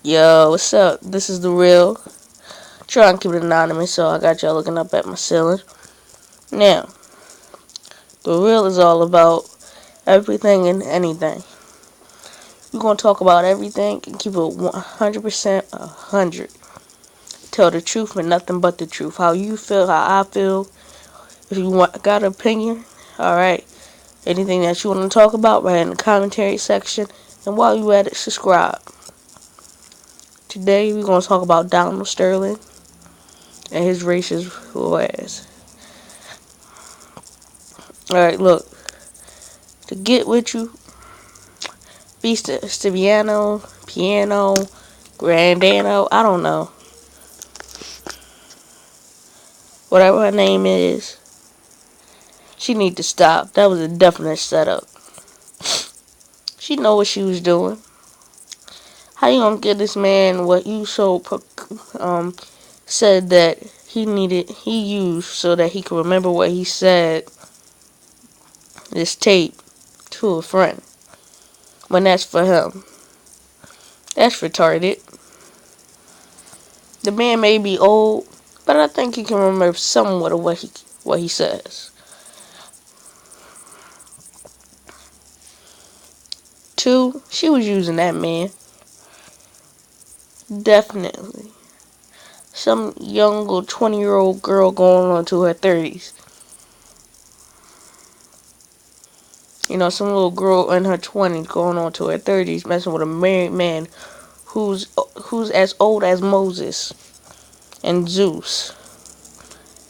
Yo, what's up? This is the real. Try and keep it anonymous, so I got y'all looking up at my ceiling. Now, the real is all about everything and anything. We're gonna talk about everything and keep it 100% 100. Tell the truth and nothing but the truth. How you feel, how I feel. If you got an opinion, alright. Anything that you want to talk about, write in the commentary section. And while you at it, subscribe. Today, we're gonna talk about Donald Sterling and his racist ass. Alright, look. To get with you, Stiviano, Piano, Grandano, I don't know. Whatever her name is, she need to stop. That was a definite setup. She know what she was doing. How you gonna give this man what you said that he used so that he could remember what he said, this tape, to a friend, when that's for him? That's retarded. The man may be old, but I think he can remember somewhat of what he says. 2, she was using that man. Definitely. Some young little 20-year-old girl going on to her 30s. You know, some little girl in her 20s going on to her 30s messing with a married man who's as old as Moses and Zeus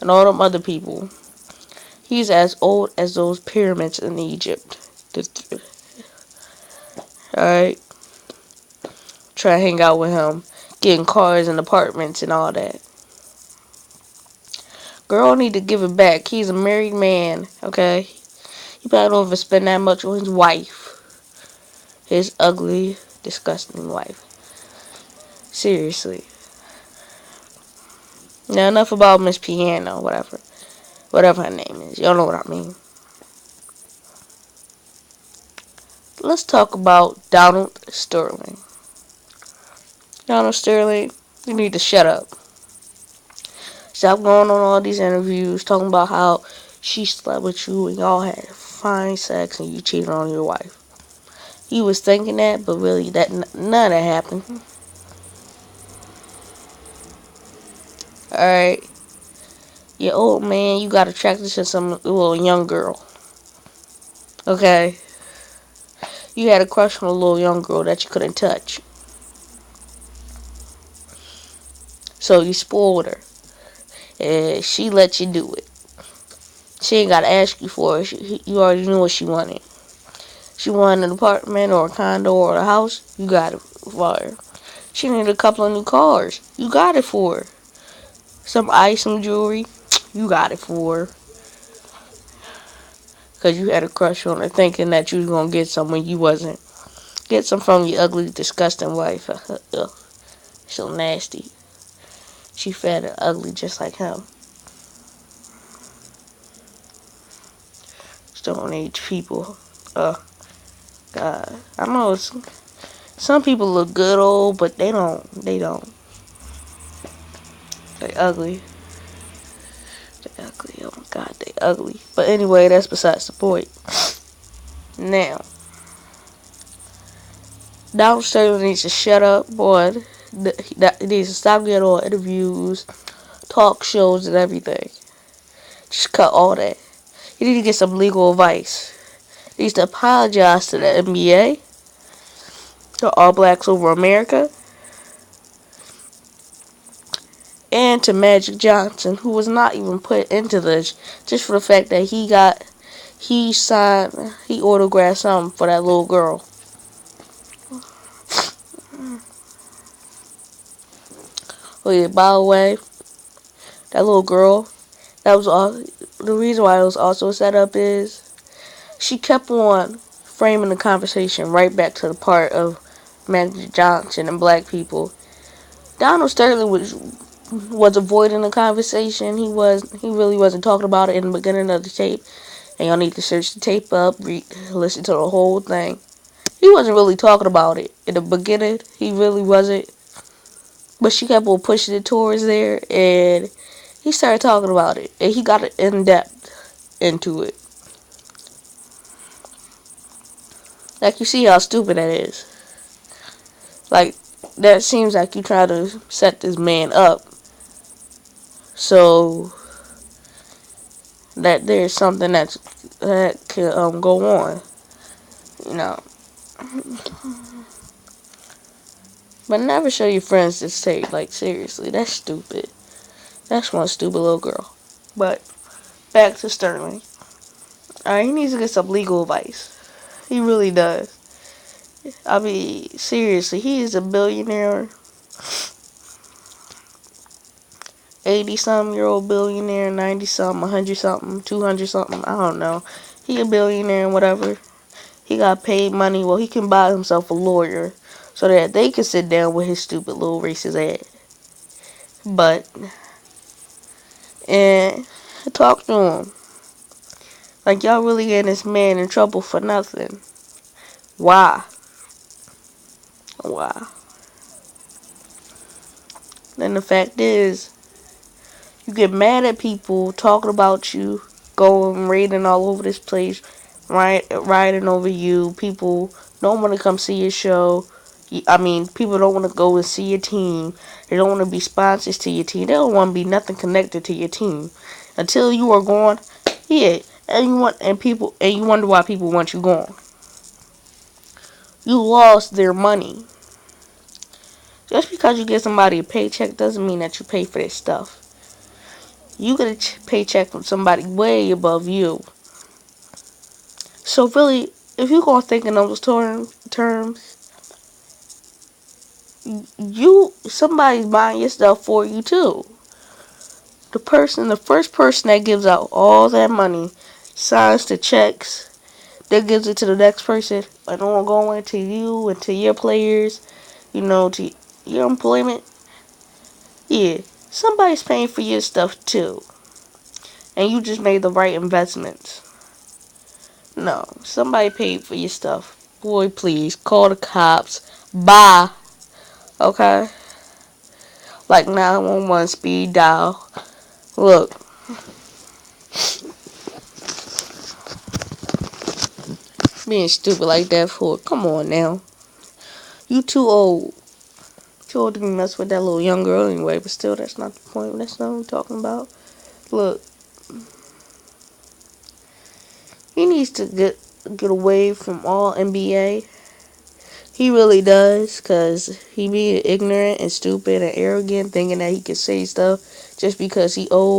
and all them other people. He's as old as those pyramids in Egypt. Alright? Try to hang out with him. Getting cars and apartments and all that. Girl need to give it back. He's a married man, okay? He probably don't even spend that much on his wife. His ugly, disgusting wife. Seriously. Now enough about Miss Piano, whatever. Whatever her name is. Y'all know what I mean. Let's talk about Donald Sterling. Donald Sterling, you need to shut up. Stop going on all these interviews talking about how she slept with you and y'all had fine sex and you cheated on your wife. You was thinking that, but really none of that happened. Alright. You're old man, you got attracted to some little young girl. Okay. You had a crush on a little young girl that you couldn't touch. So you spoiled her. And she let you do it. She ain't got to ask you for it. You already knew what she wanted. She wanted an apartment or a condo or a house. You got it for her. She needed a couple of new cars. You got it for her. Some ice, some jewelry. You got it for her. Because you had a crush on her thinking that you was going to get some when you wasn't. Get some from your ugly, disgusting wife. Ugh. So nasty. She fat and ugly just like him. Stone age people. God. I know some people look good old, but they don't. They ugly. They ugly. Oh my God, they ugly. But anyway, that's besides the point. Now, Donald Sterling needs to shut up, boy. He needs to stop getting all interviews, talk shows, and everything. Just cut all that. He needs to get some legal advice. He needs to apologize to the NBA, to All Blacks Over America, and to Magic Johnson, who was not even put into this, just for the fact that he autographed something for that little girl. Oh yeah, by the way, that little girl, that was all. The reason why it was also set up is she kept on framing the conversation right back to the part of Magic Johnson and black people. Donald Sterling was avoiding the conversation. He really wasn't talking about it in the beginning of the tape. And y'all need to search the tape up, listen to the whole thing. He wasn't really talking about it in the beginning. He really wasn't. But she kept on pushing it towards there, and he started talking about it, and he got in depth into it. Like, you see how stupid that is. Like, that seems like you try to set this man up so that there's something that can go on, you know. But never show your friends this tape. Like, seriously, that's stupid. That's one stupid little girl. But back to Sterling. Alright, he needs to get some legal advice. He really does. I mean, seriously, he is a billionaire, 80-something-year-old billionaire, 90-something, 100-something, 200-something, I don't know. He a billionaire and whatever. He got paid money. Well, he can buy himself a lawyer so that they can sit down with his stupid little racist ass. But, and talk to him. Like, y'all really getting this man in trouble for nothing. Why? Why? Then the fact is, you get mad at people talking about you, going raiding all over this place, riding over you. People don't want to come see your show. I mean, people don't want to go and see your team. They don't want to be sponsors to your team. They don't want to be nothing connected to your team until you are gone. Yeah, and you wonder why people want you gone. You lost their money. Just because you get somebody a paycheck doesn't mean that you pay for their stuff. You get a paycheck from somebody way above you. So really, if you're gonna think in those terms, somebody's buying your stuff for you too. The first person that gives out all that money, signs the checks, that gives it to the next person, and all going to you and to your players, to your employment. Yeah, somebody's paying for your stuff too, and you just made the right investments. No, somebody paid for your stuff. Boy, please call the cops. Bye. Okay? Like 911 speed dial. Look. Being stupid like that for. Come on now. You too old. Too old to be messing with that little young girl anyway. But still, that's not the point. That's not what we're talking about. Look. He needs to get away from all NBA. He really does, because he being ignorant and stupid and arrogant, thinking that he can say stuff just because he old.